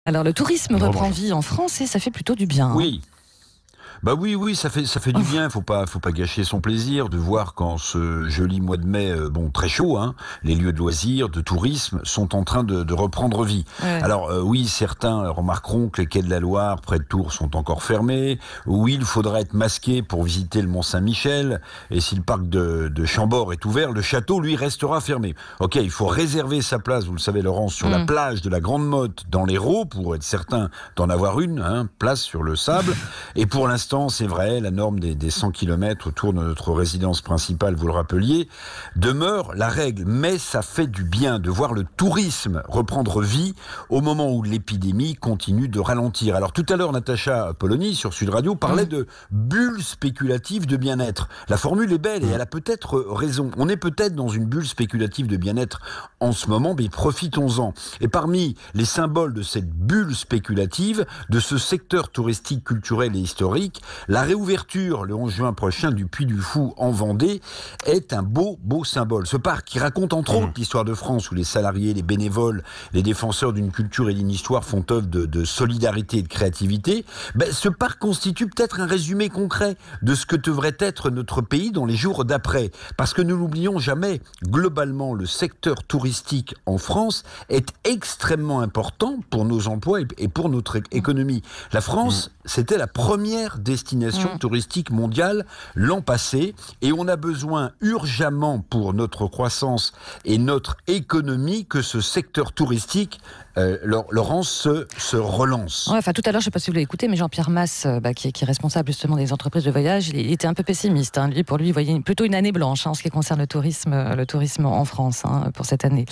Alors le tourisme reprend vie en France et ça fait plutôt du bien. Oui. Bah oui, ça fait du bien. Faut pas gâcher son plaisir de voir qu'en ce joli mois de mai, très chaud, hein, les lieux de loisirs, de tourisme sont en train de reprendre vie. Ouais. Alors oui, certains remarqueront que les quais de la Loire, près de Tours, sont encore fermés. Oui, il faudra être masqué pour visiter le Mont Saint-Michel. Et si le parc de Chambord est ouvert, le château, lui, restera fermé. Ok, il faut réserver sa place, vous le savez, Laurence, sur la plage de la Grande Motte, dans l'Hérault, pour être certain d'en avoir une, place sur le sable. Et pour l'instant, c'est vrai, la norme des 100 km autour de notre résidence principale, vous le rappeliez, demeure la règle. Mais ça fait du bien de voir le tourisme reprendre vie au moment où l'épidémie continue de ralentir. Alors tout à l'heure, Natacha Polony, sur Sud Radio, parlait de bulle spéculative de bien-être. La formule est belle et elle a peut-être raison. On est peut-être dans une bulle spéculative de bien-être en ce moment, mais profitons-en. Et parmi les symboles de cette bulle spéculative, de ce secteur touristique, culturel et historique, la réouverture le 11 juin prochain du Puy du Fou en Vendée est un beau symbole. Ce parc qui raconte entre autres l'histoire de France où les salariés, les bénévoles, les défenseurs d'une culture et d'une histoire font œuvre de solidarité et de créativité, ce parc constitue peut-être un résumé concret de ce que devrait être notre pays dans les jours d'après. Parce que ne l'oublions jamais, globalement, le secteur touristique en France est extrêmement important pour nos emplois et pour notre économie. La France, c'était la première destination touristique mondiale l'an passé et on a besoin urgemment pour notre croissance et notre économie que ce secteur touristique, Laurence, se relance. Ouais, tout à l'heure, je ne sais pas si vous l'avez écouté, mais Jean-Pierre Masse, qui est responsable justement des entreprises de voyage, il était un peu pessimiste. Pour lui, il voyait plutôt une année blanche en ce qui concerne le tourisme en France pour cette année.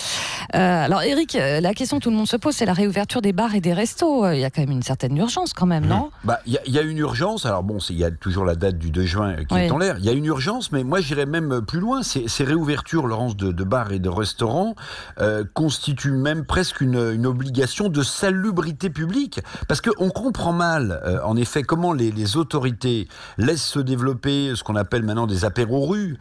Alors Eric, la question que tout le monde se pose, c'est la réouverture des bars et des restos. Il y a quand même une certaine urgence quand même, non ? Il y a une urgence. Alors il y a toujours la date du 2 juin qui est en l'air. Il y a une urgence, mais moi j'irais même plus loin. Ces réouvertures, Laurence, de bars et de restaurants constituent même presque une obligation de salubrité publique. Parce qu'on comprend mal, en effet, comment les autorités laissent se développer ce qu'on appelle maintenant des apéros rues,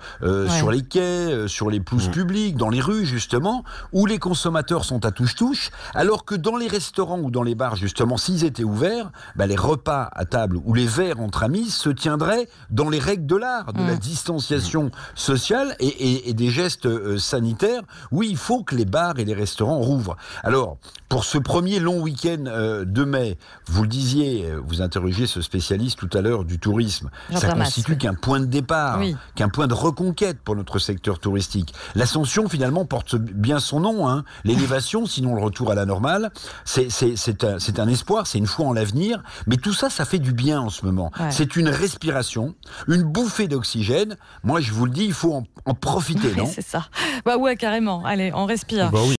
sur les quais, sur les pelouses publiques, dans les rues justement, où les consommateurs sont à touche-touche, alors que dans les restaurants ou dans les bars, justement, s'ils étaient ouverts, les repas à table ou les verres entre amis se tiendraient dans les règles de l'art, de la distanciation sociale et des gestes sanitaires. Oui, il faut que les bars et les restaurants rouvrent. Alors, pour ce premier long week-end de mai, vous le disiez, vous interrogez ce spécialiste tout à l'heure du tourisme, ça constitue qu'un point de départ, qu'un point de reconquête pour notre secteur touristique. L'ascension, finalement, porte bien son nom, l'élévation, sinon le retour à la normale, c'est un espoir, c'est une foi en l'avenir, mais tout ça, ça fait du bien en ce moment. C'est une respiration, une bouffée d'oxygène. Moi, je vous le dis, il faut en profiter, non ? C'est ça. Ouais, carrément. Allez, on respire. Oui.